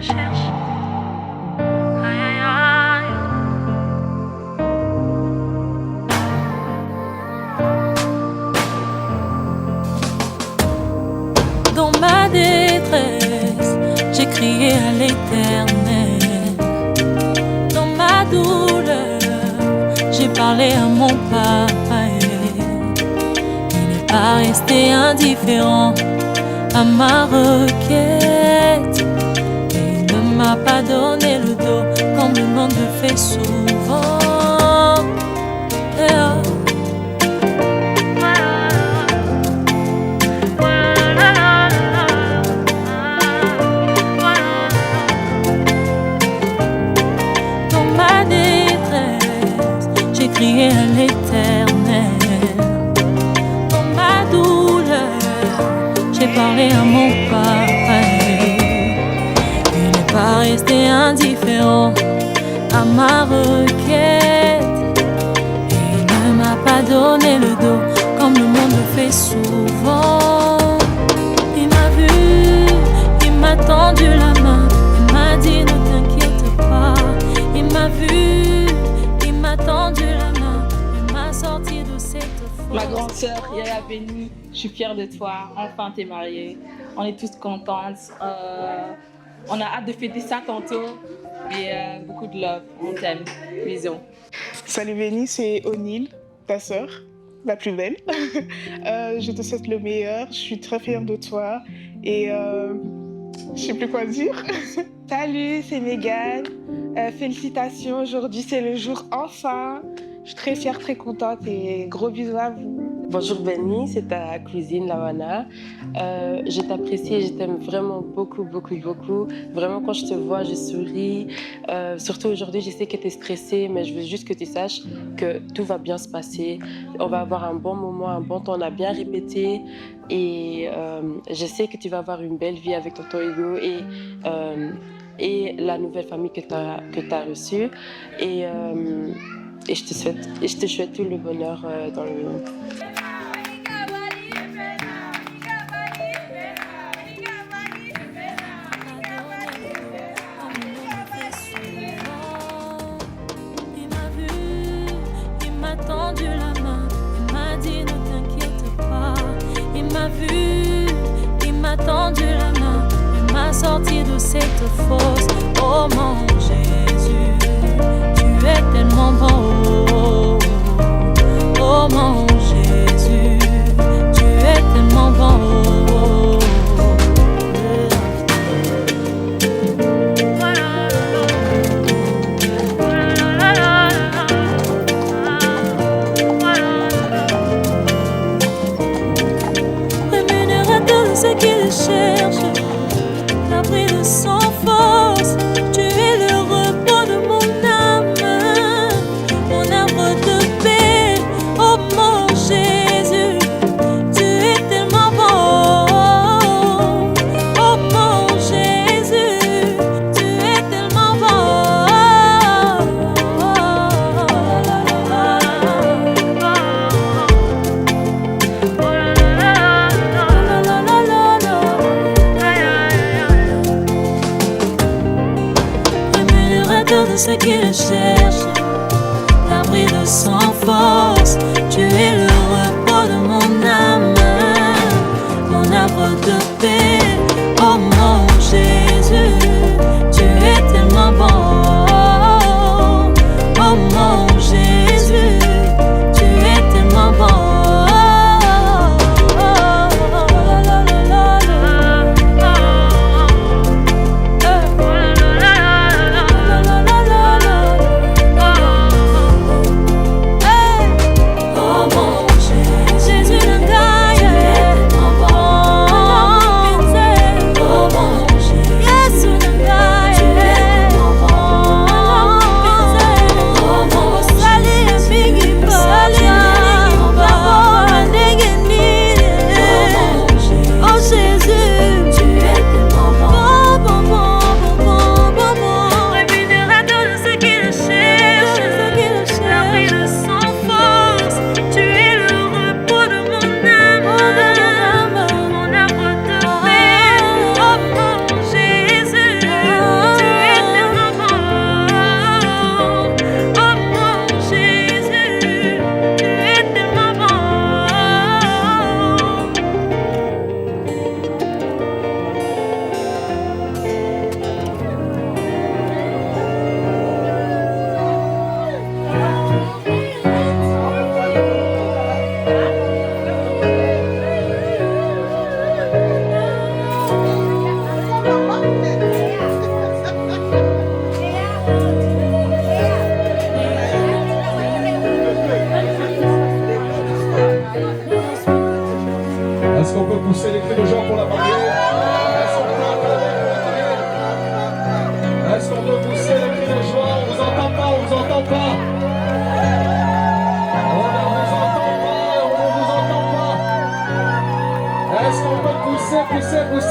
cherche. Aïe, aïe, aïe. Dans ma détresse, j'ai crié à l'Éternel. Dans ma douleur, j'ai parlé à mon papa. Il n'est pas resté indifférent à ma requête. Et il ne m'a pas donné le dos comme le monde le fait souvent. Dans ma détresse, j'ai crié à l'Éternel. Dans ma douleur, j'ai parlé à mon papa. Il n'est pas resté indifférent à ma requête. Et il ne m'a pas donné le dos comme le monde le fait souvent. Il m'a vu, il m'a tendu la main, il m'a dit ne t'inquiète pas. Il m'a vu, il m'a tendu la main, il m'a sorti de cette fosse. Ma grande sœur, Yaya Béni, je suis fière de toi. Enfin, t'es mariée. On est tous contentes. On a hâte de fêter ça tantôt. Et beaucoup de love. On t'aime. Bisous. Salut Béni, c'est O'Neill, ta sœur, la plus belle. Je te souhaite le meilleur. Je suis très fière de toi. Et je sais plus quoi dire. Salut, c'est Megan. Félicitations, aujourd'hui c'est le jour enfin. Je suis très fière, très contente et gros bisous à vous. Bonjour Benny, c'est ta cousine Lawana. Je t'apprécie et je t'aime vraiment beaucoup, beaucoup, beaucoup. Vraiment quand je te vois, je souris. Surtout aujourd'hui, je sais que tu es stressée, mais je veux juste que tu saches que tout va bien se passer. On va avoir un bon moment, un bon temps, on a bien répété. Et je sais que tu vas avoir une belle vie avec Tonton Hugo et la nouvelle famille que tu as reçue. Et je te souhaite tout le bonheur dans le monde. Il m'a vu, il m'a tendu la main, il m'a dit ne t'inquiète pas. Il m'a vu, il m'a tendu la main, il m'a sorti de cette fosse. Oh mon Jésus, tu es tellement bon. Oh mon Jésus, tu es tellement bon. Rémunérateur de ce qu'il cherche, l'abri de son force, tu es le repos de mon âme, mon arbre de paix. Oh mon Jésus, tu es tellement bon. Oh mon Jésus, tu es tellement Rémunérateur de ce qu'il cherche, l'abri de son force, tu es le repos de mon âme, mon arbre de paix. Oh mon Jésus, tu es tellement bon. Oh mon Jésus, tu es tellement bon. Oh mon Jésus, Jésus le gagne. Est-ce qu'on peut pousser le cri de joie? On vous entend pas, on vous entend pas. On ne vous entend pas, on ne vous entend pas. Est-ce qu'on peut pousser un cri de joie?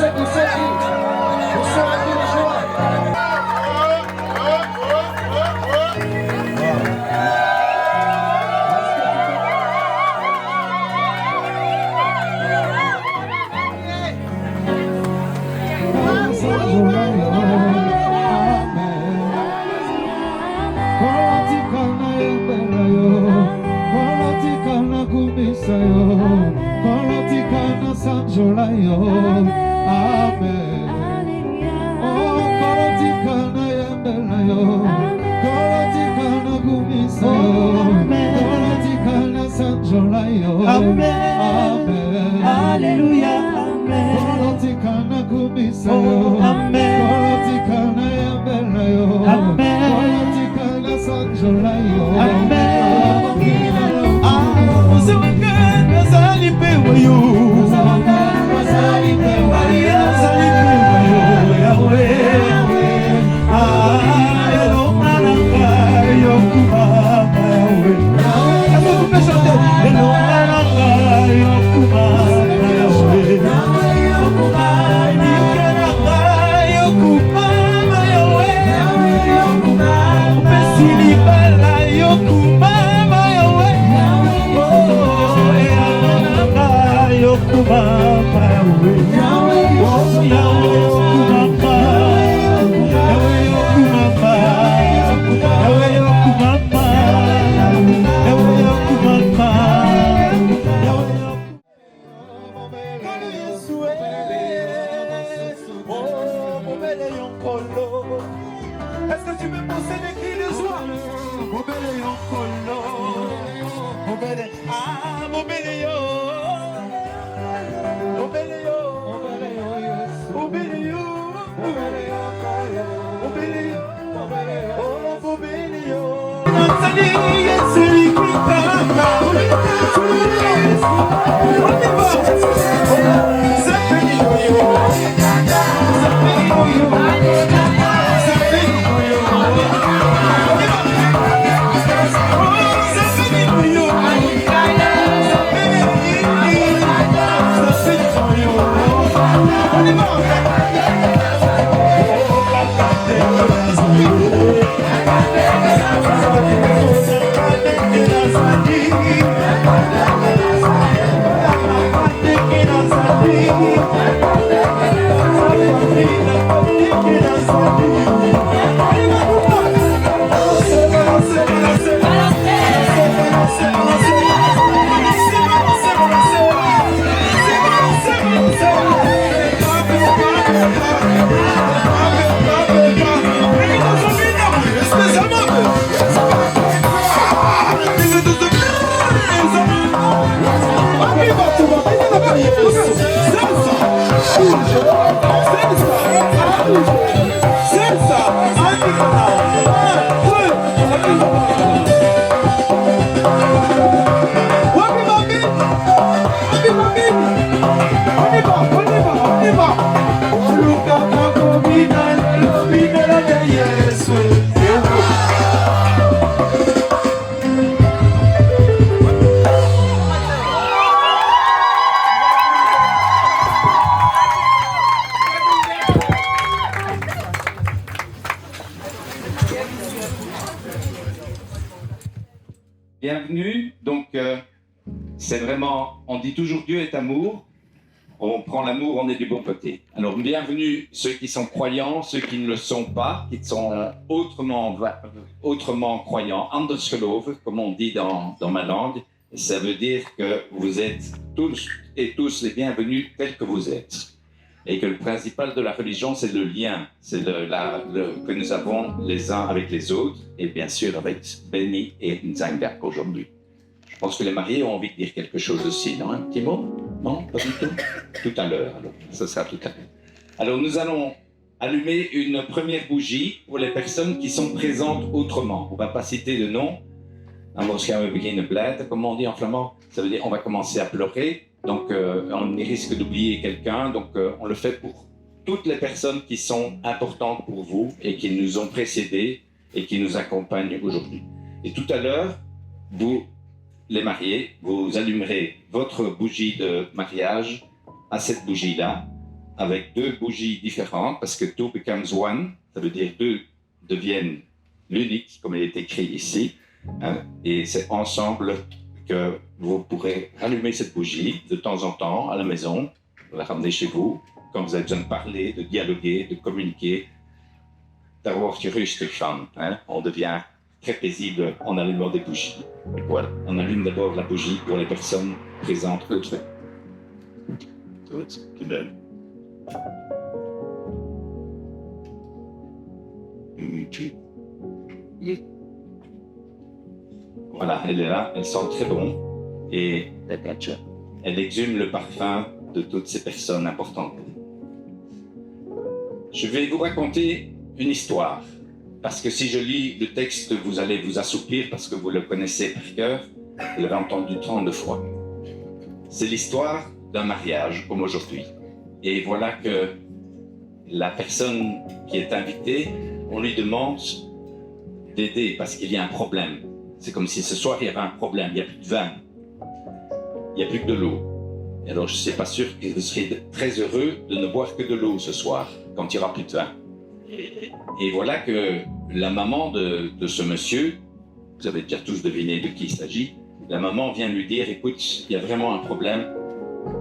Est-ce que tu veux pousser des cris de joie? Bienvenue, donc c'est vraiment, on dit toujours Dieu est amour, on prend l'amour, on est du bon côté. Alors bienvenue ceux qui sont croyants, ceux qui ne le sont pas, qui sont autrement croyants, anders geloven, comme on dit dans ma langue, ça veut dire que vous êtes tous et tous les bienvenus tels que vous êtes. Et que le principal de la religion, c'est le lien, c'est que nous avons les uns avec les autres, et bien sûr avec Benny et Nzanga aujourd'hui. Je pense que les mariés ont envie de dire quelque chose aussi, non? Un petit mot? Non, pas du tout? Tout à l'heure, alors. Ce sera tout à l'heure. Alors nous allons allumer une première bougie pour les personnes qui sont présentes autrement. On ne va pas citer de nom. Comme on dit en flamand, ça veut dire on va commencer à pleurer. Donc on risque d'oublier quelqu'un, donc on le fait pour toutes les personnes qui sont importantes pour vous et qui nous ont précédés et qui nous accompagnent aujourd'hui. Et tout à l'heure, vous, les mariés, vous allumerez votre bougie de mariage à cette bougie-là, avec 2 bougies différentes, parce que two becomes one, ça veut dire 2 deviennent l'unique, comme il est écrit ici, hein, et c'est ensemble que vous pourrez allumer cette bougie de temps en temps à la maison, la ramener chez vous, quand vous avez besoin de parler, de dialoguer, de communiquer. Daar word je rustig van. Hein? On devient très paisible en allumant des bougies. Voilà, on allume d'abord la bougie pour les personnes présentes. Goed. Good. Voilà, elle est là, elle sent très bon et elle exhume le parfum de toutes ces personnes importantes. Je vais vous raconter une histoire, parce que si je lis le texte, vous allez vous assoupir parce que vous le connaissez par cœur, vous l'avez entendu 32 fois. C'est l'histoire d'un mariage, comme aujourd'hui. Et voilà que la personne qui est invitée, on lui demande d'aider parce qu'il y a un problème. C'est comme si ce soir il y avait un problème, il n'y a plus de vin, il n'y a plus que de l'eau. Et alors je ne suis pas sûr que vous serez très heureux de ne boire que de l'eau ce soir, quand il n'y aura plus de vin. Et voilà que la maman de ce monsieur, vous avez déjà tous deviné de qui il s'agit, la maman vient lui dire, écoute, il y a vraiment un problème,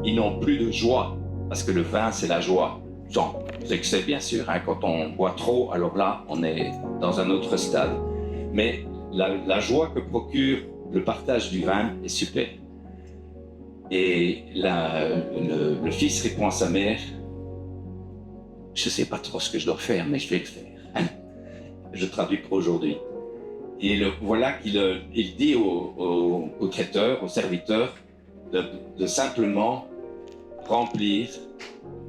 ils n'ont plus de joie, parce que le vin c'est la joie. Sans excès bien sûr, hein, quand on boit trop, alors là on est dans un autre stade. Mais la joie que procure le partage du vin est super. Et le fils répond à sa mère, je ne sais pas trop ce que je dois faire, mais je vais le faire. Je traduis pour aujourd'hui. Et voilà qu'il dit au traiteur, au serviteur, de simplement remplir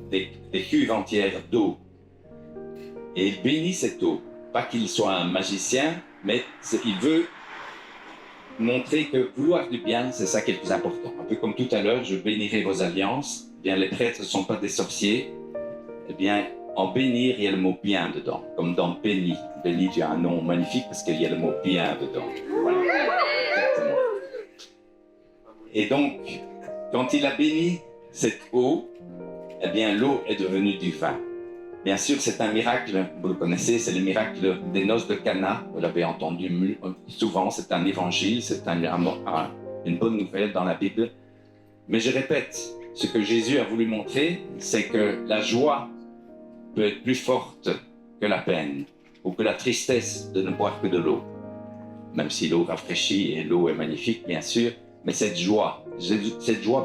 des cuves entières d'eau. Et il bénit cette eau. Pas qu'il soit un magicien, mais il veut montrer que vouloir du bien, c'est ça qui est le plus important. Un peu comme tout à l'heure, je bénirai vos alliances. Eh bien, les prêtres ne sont pas des sorciers. Eh bien, en bénir, il y a le mot bien dedans, comme dans béni. Béni, tu as un nom magnifique parce qu'il y a le mot bien dedans. Voilà. Exactement. Et donc, quand il a béni cette eau, eh bien, l'eau est devenue du vin. Bien sûr, c'est un miracle, vous le connaissez, c'est le miracle des noces de Cana. Vous l'avez entendu souvent, c'est un évangile, c'est une bonne nouvelle dans la Bible. Mais je répète, ce que Jésus a voulu montrer, c'est que la joie peut être plus forte que la peine ou que la tristesse de ne boire que de l'eau. Même si l'eau rafraîchit et l'eau est magnifique, bien sûr, mais cette joie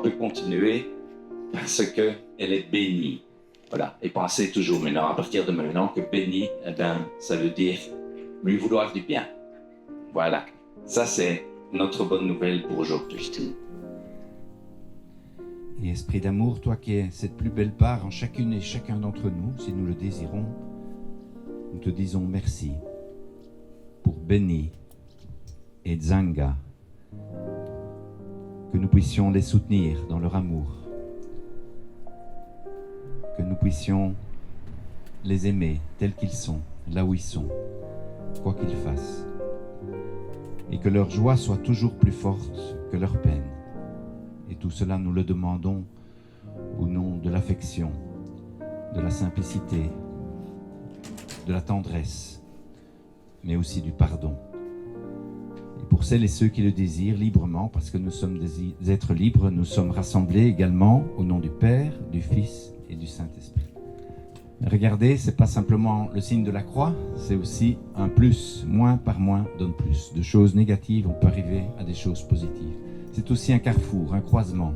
peut continuer parce qu'elle est bénie. Voilà, et pensez toujours maintenant, à partir de maintenant, que béni, eh bien, ça veut dire lui vouloir du bien. Voilà, ça c'est notre bonne nouvelle pour aujourd'hui. Et Esprit d'amour, toi qui es cette plus belle part en chacune et chacun d'entre nous, si nous le désirons, nous te disons merci pour Benny et Zanga, que nous puissions les soutenir dans leur amour, que nous puissions les aimer tels qu'ils sont, là où ils sont, quoi qu'ils fassent, et que leur joie soit toujours plus forte que leur peine. Et tout cela, nous le demandons au nom de l'affection, de la simplicité, de la tendresse, mais aussi du pardon. Et pour celles et ceux qui le désirent librement, parce que nous sommes des êtres libres, nous sommes rassemblés également au nom du Père, du Fils et du Saint-Esprit. Regardez, ce n'est pas simplement le signe de la croix, c'est aussi un plus. Moins par moins donne plus. De choses négatives, on peut arriver à des choses positives. C'est aussi un carrefour, un croisement.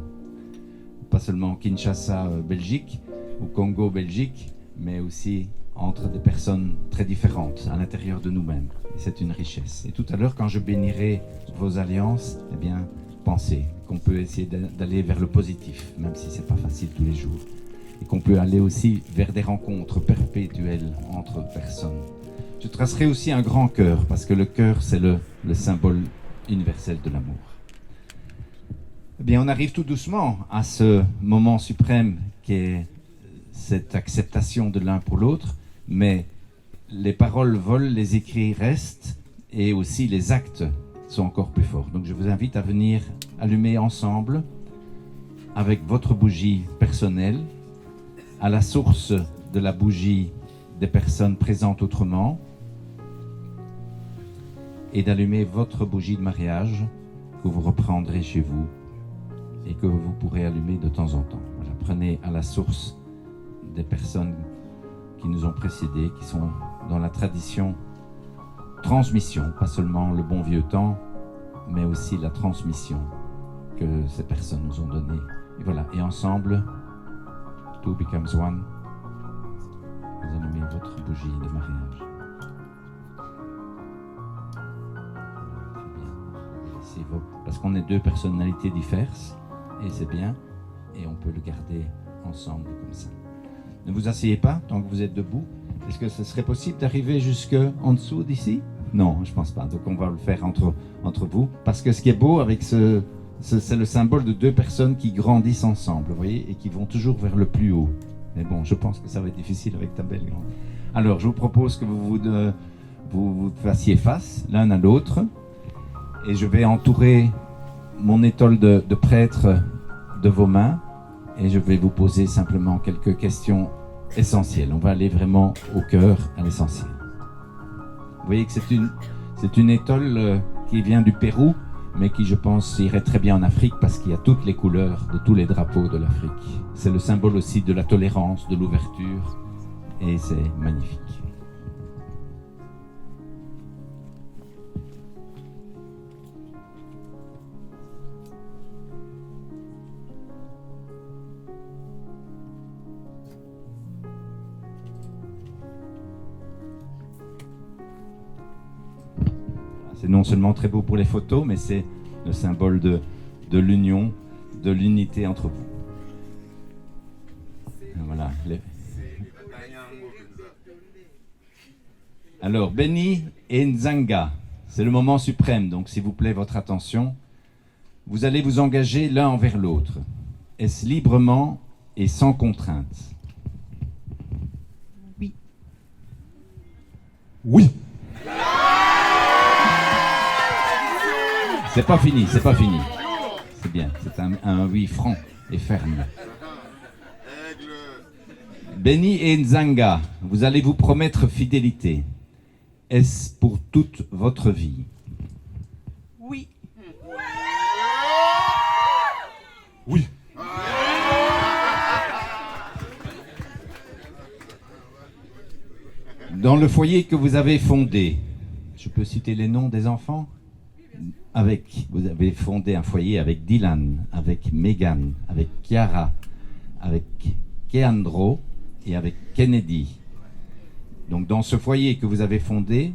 Pas seulement Kinshasa, Belgique, ou Congo, Belgique, mais aussi entre des personnes très différentes à l'intérieur de nous-mêmes. Et c'est une richesse. Et tout à l'heure, quand je bénirai vos alliances, eh bien, pensez qu'on peut essayer d'aller vers le positif, même si ce n'est pas facile tous les jours. Et qu'on peut aller aussi vers des rencontres perpétuelles entre personnes. Je tracerai aussi un grand cœur, parce que le cœur, c'est le symbole universel de l'amour. Eh bien, on arrive tout doucement à ce moment suprême qui est cette acceptation de l'un pour l'autre, mais les paroles volent, les écrits restent, et aussi les actes sont encore plus forts. Donc je vous invite à venir allumer ensemble, avec votre bougie personnelle, à la source de la bougie des personnes présentes autrement, et d'allumer votre bougie de mariage que vous reprendrez chez vous et que vous pourrez allumer de temps en temps. Voilà, prenez à la source des personnes qui nous ont précédés, qui sont dans la tradition transmission, pas seulement le bon vieux temps, mais aussi la transmission que ces personnes nous ont donnée. Et voilà, et ensemble, Two Becomes One, vous allumez votre bougie de mariage. C'est bien. Parce qu'on est deux personnalités diverses, et c'est bien, et on peut le garder ensemble comme ça. Ne vous asseyez pas tant que vous êtes debout. Est-ce que ce serait possible d'arriver jusque en dessous d'ici? Non, je pense pas. Donc on va le faire entre vous. Parce que ce qui est beau avec c'est le symbole de deux personnes qui grandissent ensemble, vous voyez, et qui vont toujours vers le plus haut. Mais bon, je pense que ça va être difficile avec ta belle grande. Alors, je vous propose que vous fassiez face l'un à l'autre. Et je vais entourer mon étole de prêtre de vos mains. Et je vais vous poser simplement quelques questions essentielles. On va aller vraiment au cœur, à l'essentiel. Vous voyez que c'est une étole qui vient du Pérou, mais qui, je pense, irait très bien en Afrique parce qu'il y a toutes les couleurs de tous les drapeaux de l'Afrique. C'est le symbole aussi de la tolérance, de l'ouverture, et c'est magnifique. C'est non seulement très beau pour les photos, mais c'est le symbole de l'union, de l'unité entre vous. Voilà. Alors, Béni et Nzanga, c'est le moment suprême, donc s'il vous plaît, votre attention. Vous allez vous engager l'un envers l'autre. Est-ce librement et sans contrainte? Oui. Oui. C'est pas fini, c'est pas fini. C'est bien, c'est un oui franc et ferme. Béni et Nzanga, vous allez vous promettre fidélité. Est-ce pour toute votre vie? Oui. Oui. Dans le foyer que vous avez fondé, je peux citer les noms des enfants? Vous avez fondé un foyer avec Dylan, avec Megan, avec Chiara, avec Keandro et avec Kennedy. Donc dans ce foyer que vous avez fondé,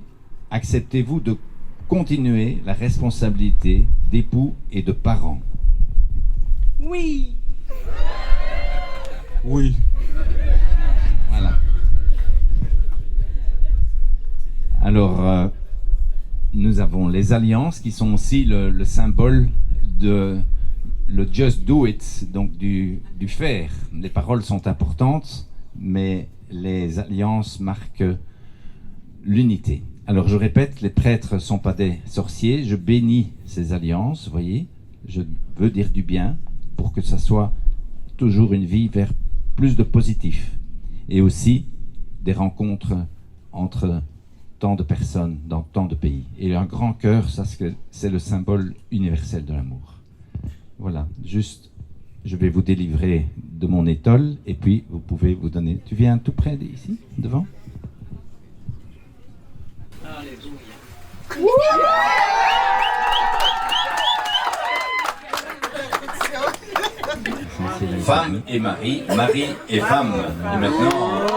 acceptez-vous de continuer la responsabilité d'époux et de parents? Oui. Oui. Voilà. Alors, nous avons les alliances qui sont aussi le symbole de le just do it, donc du faire. Les paroles sont importantes, mais les alliances marquent l'unité. Alors je répète, les prêtres ne sont pas des sorciers, je bénis ces alliances, vous voyez, je veux dire du bien pour que ça soit toujours une vie vers plus de positif. Et aussi des rencontres entre tant de personnes dans tant de pays. Et un grand cœur, ça c'est le symbole universel de l'amour. Voilà, juste, je vais vous délivrer de mon étole et puis vous pouvez vous donner. Tu viens tout près d'ici, devant? Femme et mari, mari et femme. Et maintenant...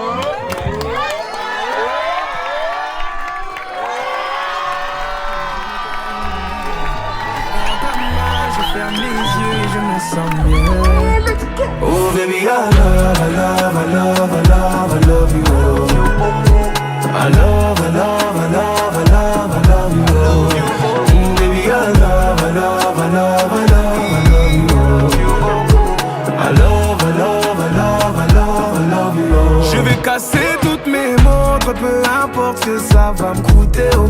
Ferme les yeux et je me sens bien. Oh baby, I love, I love, I love, I love, I love you. I love, I love, I love, I love, I love you. Baby, I love, I love, I love, I love, I love you. I love, I love, I love, I love, I love you. importe que ça va me coûter, oh.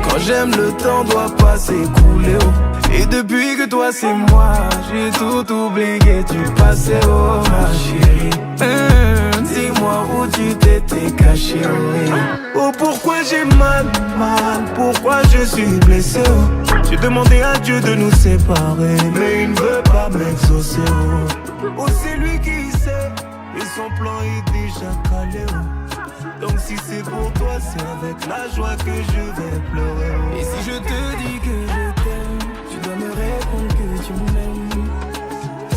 Quand j'aime, le temps doit pas s'écouler, oh. Et depuis que toi c'est moi, j'ai tout oublié, tu passais, oh ma chérie. Dis-moi où tu t'étais caché, oh. Oh pourquoi j'ai mal, pourquoi je suis blessé, oh. J'ai demandé à Dieu de nous séparer, mais il ne veut pas m'exaucer, oh. Oh c'est lui qui sait, et son plan est déjà calé, oh. Donc si c'est pour toi, c'est avec la joie que je vais pleurer, oh. Et si je te dis que je t'aime, tu dois me répondre que tu m'aimes.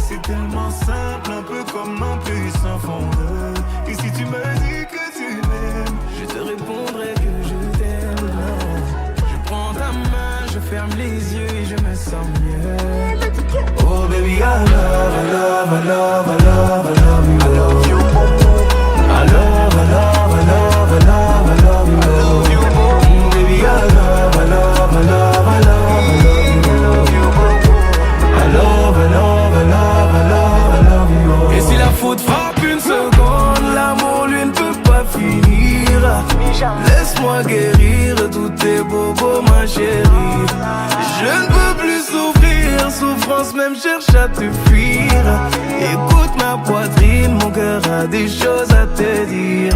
C'est tellement simple, un peu comme un puissant fondeur. Et si tu me dis que tu m'aimes, je te répondrai que je t'aime. Je prends ta main, je ferme les yeux et je me sens mieux. Oh baby, I love, I love, I love, I love, I love you. I love you. I love, I love, I love, I love, I love you. I love you. Baby, I love, I love, I love, I love, I love you. I love, I love, I love, I love, I love you. Et si la faute frappe une seconde, l'amour lui ne peut pas finir. Laisse-moi guérir tous tes bobos, ma chérie. Je ne peux plus souffrir, souffrance même cherche à te fuir. Écoute ma poitrine, mon cœur a des choses à te dire.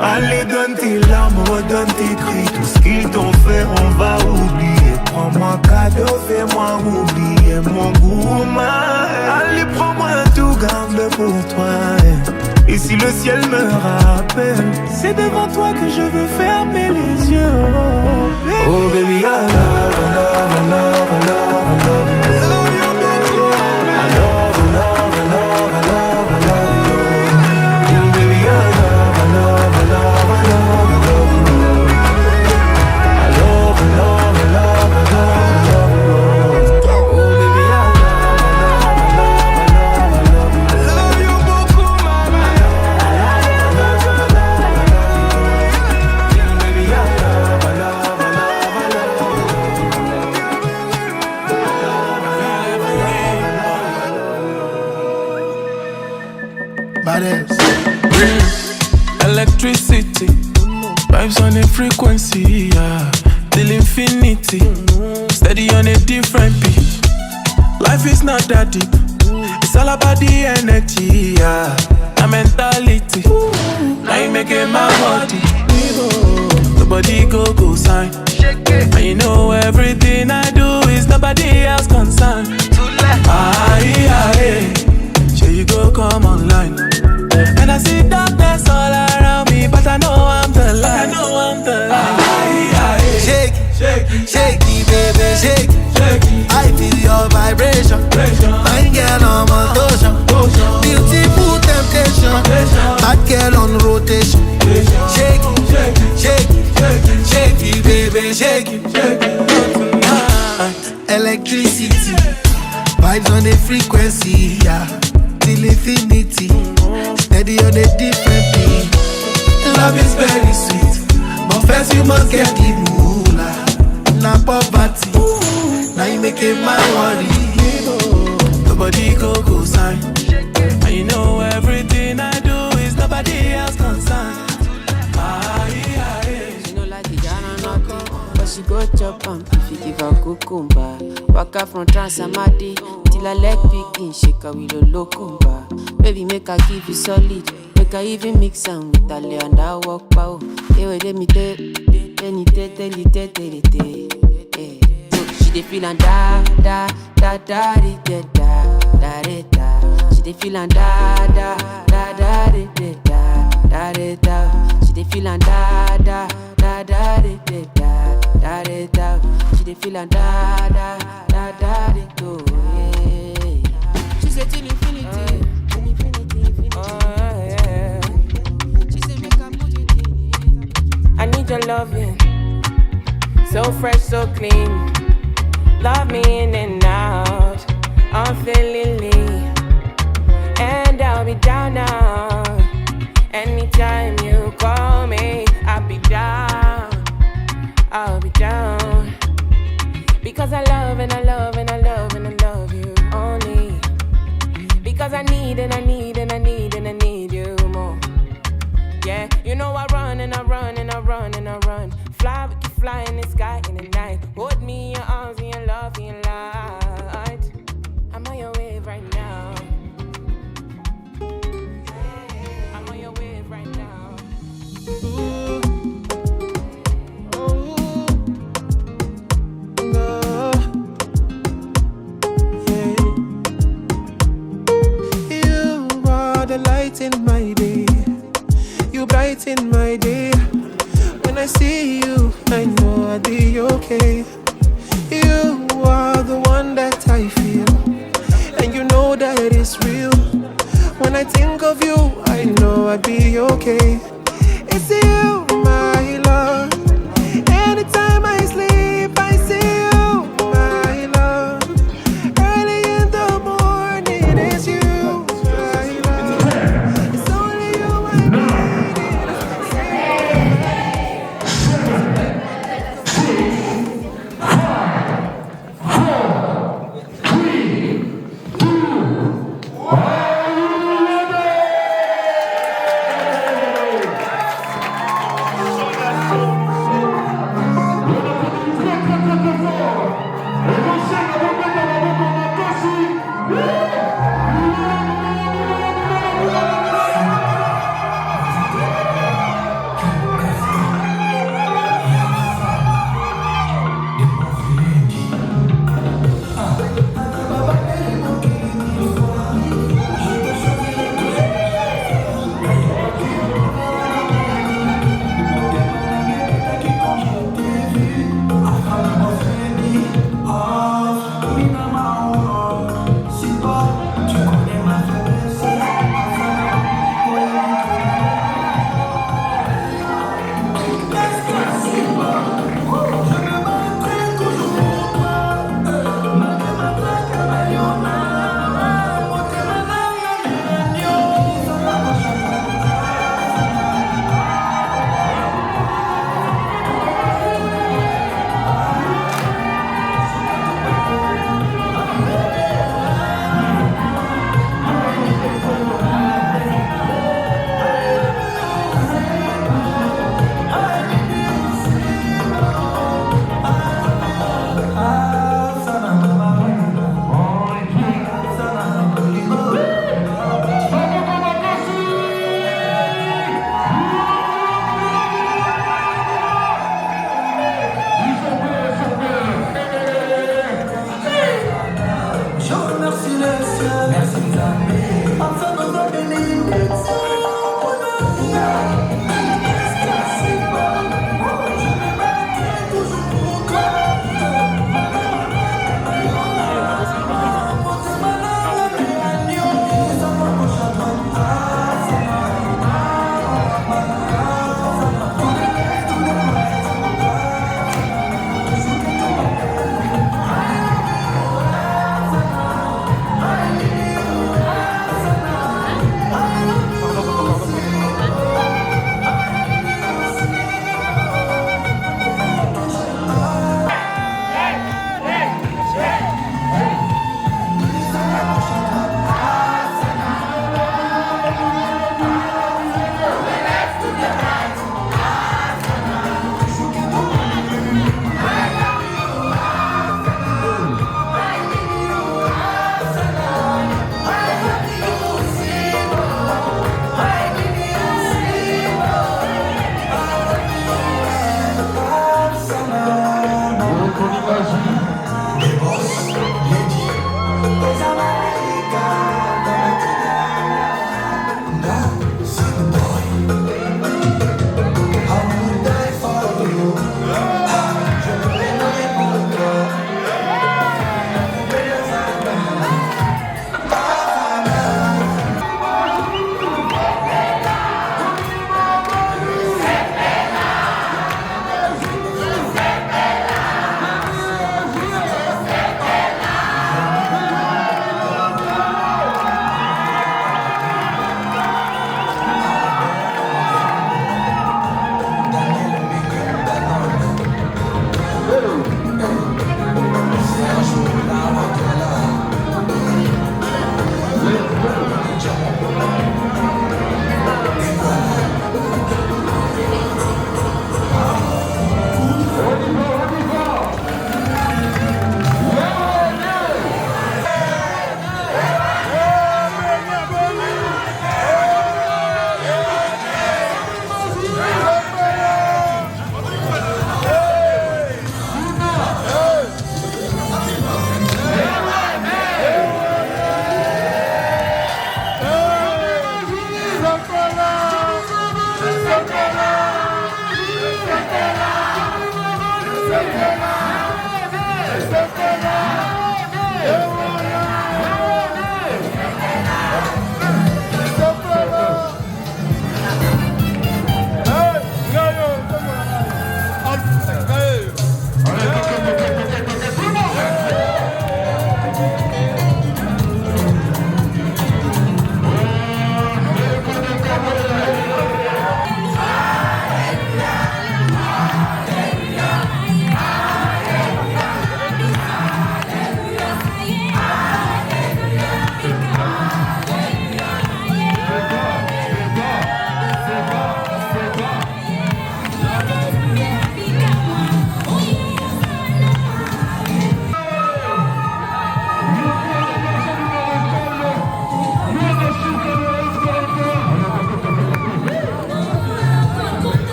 Allez, donne tes larmes, redonne tes cris. Tout ce qu'ils t'ont fait, on va oublier. Prends-moi cadeau, fais-moi oublier mon goût. Allez, prends-moi tout, garde-le pour toi. Et si le ciel me rappelle, c'est devant toi que je veux fermer les yeux. Oh baby, I love, I love, I love, I love, I love you. I love you, baby. I love, I love, I love, I love, I love you. Oh baby, I love, I love, I love, I love, I love you. I love, I love, I love, I love, I love you. Oh baby, I love, I love, I love, I love, I love you. I love you beaucoup, mama. I love, I love, I love, I love you. Baby, I love, I love, I love, I love you. Badass. Electricity, vibes on a frequency, yeah. Till infinity, steady on a different beat. Life is not that deep, it's all about the energy, yeah. The mentality, now you making my body. Nobody go sign, and you know everything I do is nobody else concerned. Aye, sure you go come online. And I see darkness all around me, but I know I'm the light. Shake it, shake it, baby, shake it. I feel your vibration. Fine girl on motion. Beautiful temptation. Bad girl on rotation. Shake it, shake it, shake it, baby, shake it. Electricity, vibes on the frequency, yeah. Till infinity, steady on a different beat. Love is very sweet, but first you must get the moolah. Now poverty, now you make it my worry. Nobody go sign, and you know everything I do is nobody else concerned. She no like the Ghana nothing, but she go chop am if you give her cucumber. Waka from Transamadi till I leg picking, shake her with a locumba. Baby, make her give you solid, make her even mix am with a lay and I walk pow. Hey, wait, let me tell you. She dey feel and da da da da da da da da. She dey feel and da da da da da da da da. She dey feel and da da da da da da da da. She dey feel and da da da da da. She say till infinity, infinity. Yeah. She say make her put it in. I need your loving, so fresh, so clean. Love me in and out, unfailingly. And I'll be down now. Anytime you call me, I'll be down. I'll be down. Because I love and I love and I love and I love you only. Because I need and I need and I need and I need you more. Yeah, you know I run Attention!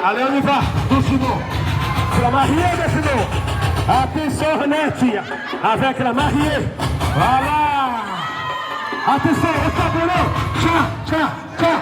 Allez, on y va, doucement. C'est la mariée maintenant. Attention, Renette, avec la mariée. Voilà. Attention, au tableau. Tcha, tcha, tcha.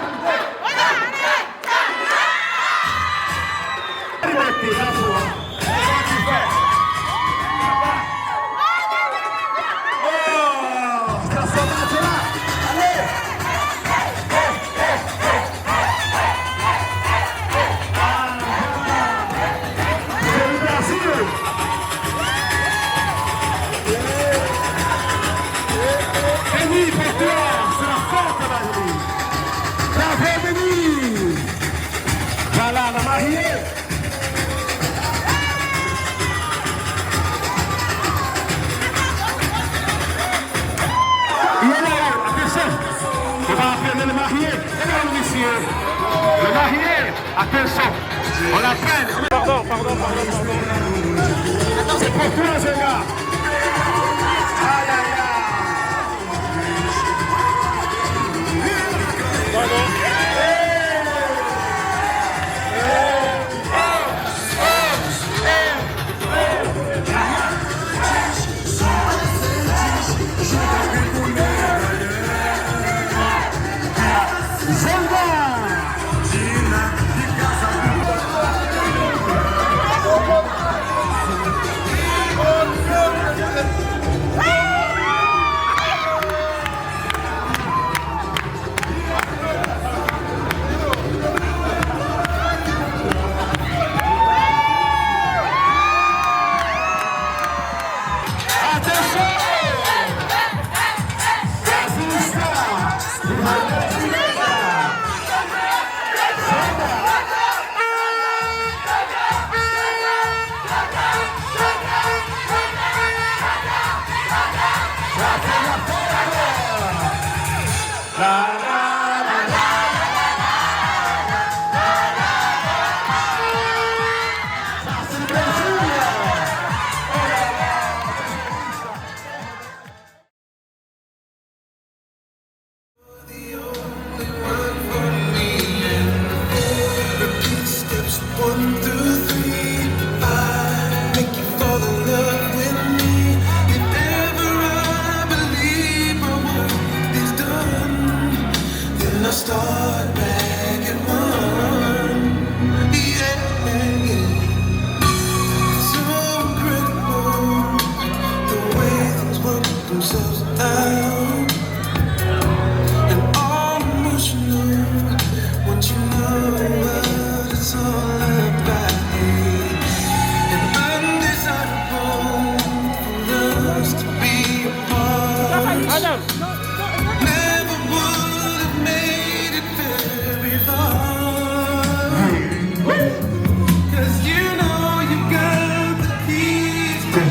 Voilà la mariée. Il est là, attention. On va appeler le marié. Mesdames, messieurs. Le marié, attention. On l'appelle. Pardon. C'est pour toi, ce gars. Aïe, aïe, aïe. Pardon. Oh,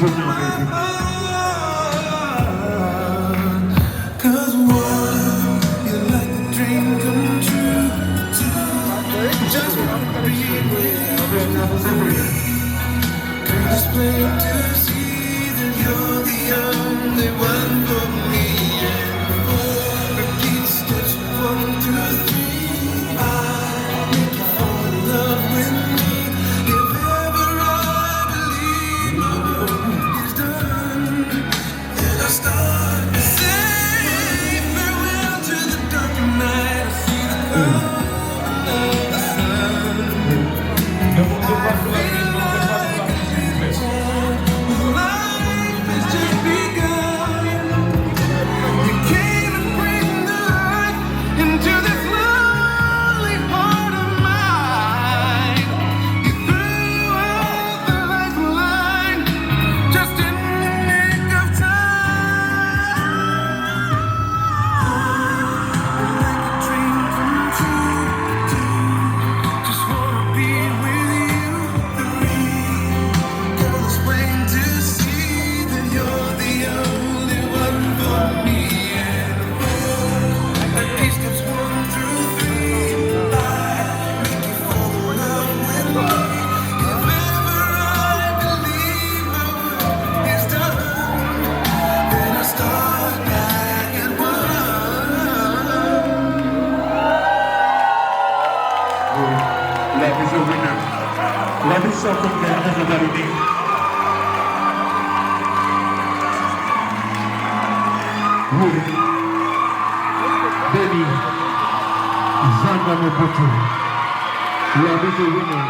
'Cause one, you're like a dream come true. Two, just wanna be with you. Can't explain to see that you're the only one for me. And four, repeat steps 1 through 3. I make you fall in love with me. If ever I believe my work is done, then I start to say farewell to the dark night. I see the coming of the sun. I feel like a little child whose life has just begun. You came and breathed the light into this lonely heart of mine. You threw out the lifeline just in the nick of time. Like a dream come true. Just wanna be with you. 3, can't explain to see that you're the only one for me. And 4, repeat steps 1 through 3. I make you fall in love with me. If ever I believe my work is done, then I start back at 1. Love is a winner. Love is something that everybody needs. Oui. Baby, Zanga Mopoto. Love is a winner.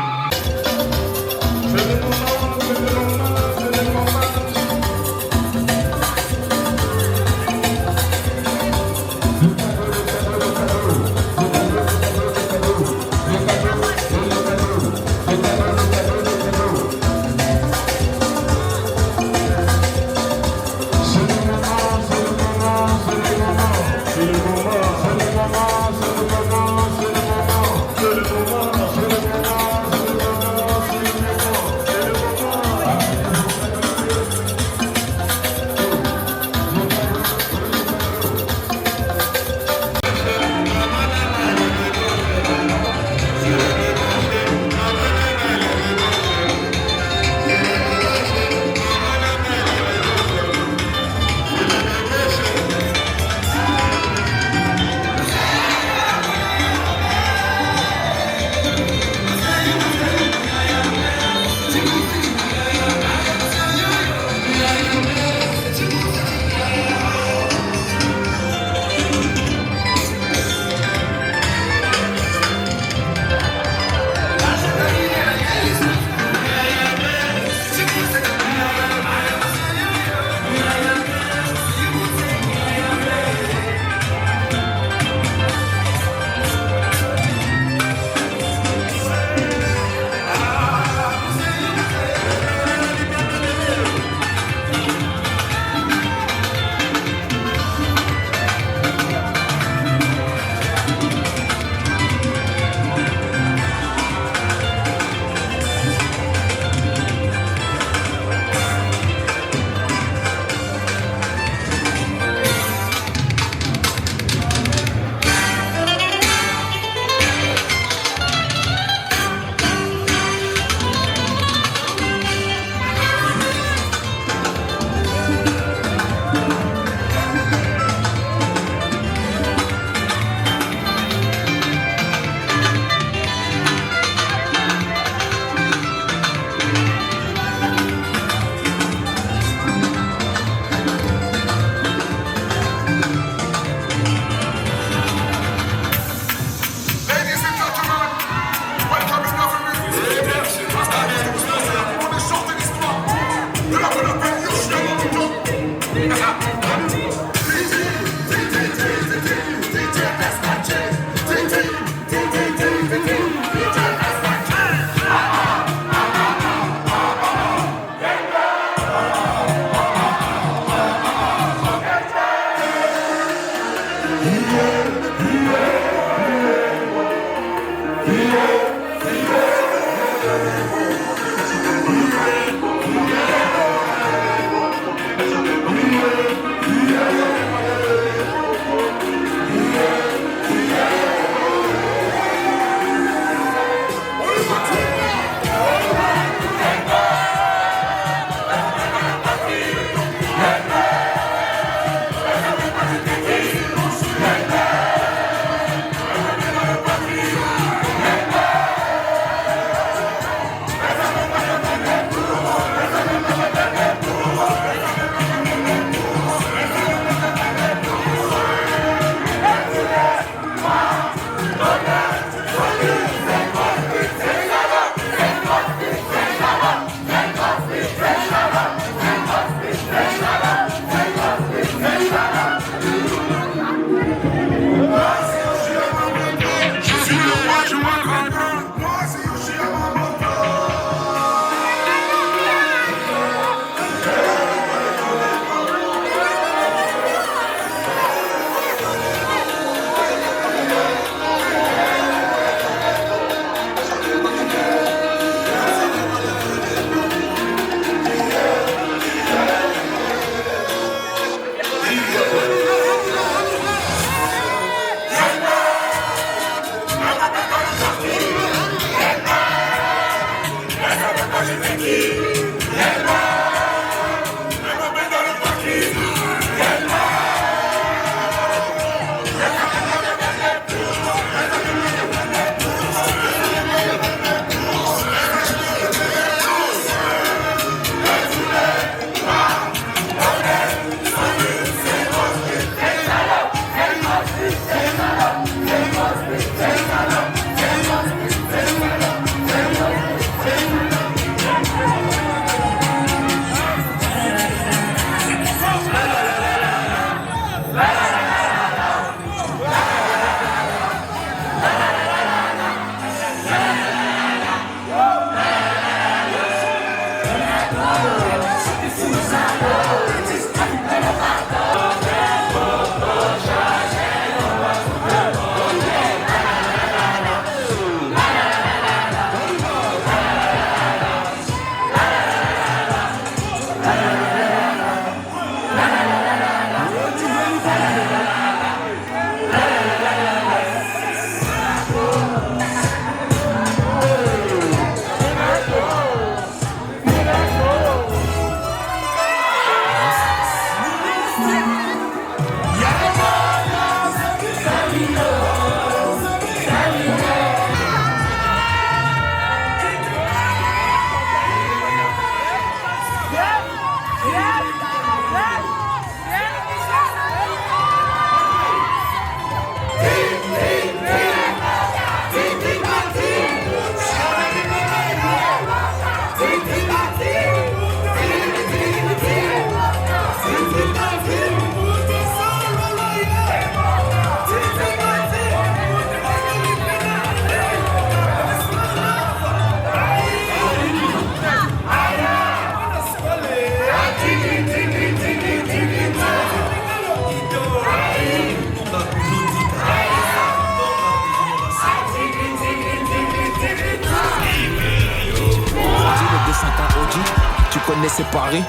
C'est Paris,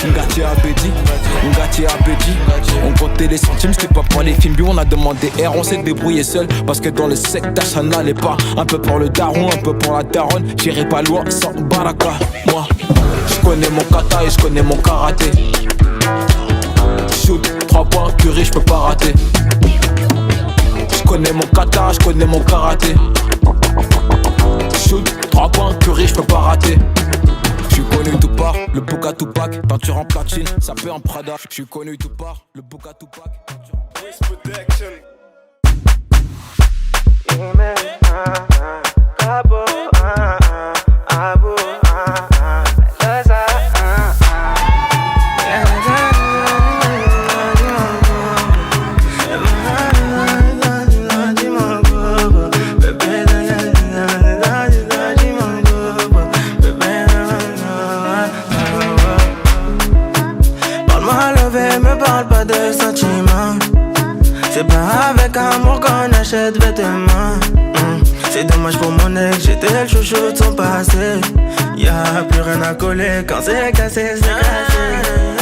Ngati Abedi, on comptait les centimes, c'était pas pour les films, on a demandé R, on s'est débrouillé seul, parce que dans le secteur ça n'allait pas, un peu pour le daron, un peu pour la daronne, j'irai pas loin sans baraka, moi, je connais mon kata et je connais mon karaté, shoot, 3 points, curry, je peux pas rater, je connais mon kata, je connais mon karaté, shoot, 3 points, curry, je peux pas rater. J'suis connu tout part, le Bouka Tupac, peinture en platine, ça peut en Prada. J'suis connu tout part, le Bouka Tupac, peinture en Protection. C'est pas avec amour qu'on achète vêtements. C'est dommage pour mon ex, j'étais le chouchou de son passé. Y'a plus rien à coller quand c'est cassé, c'est cassé.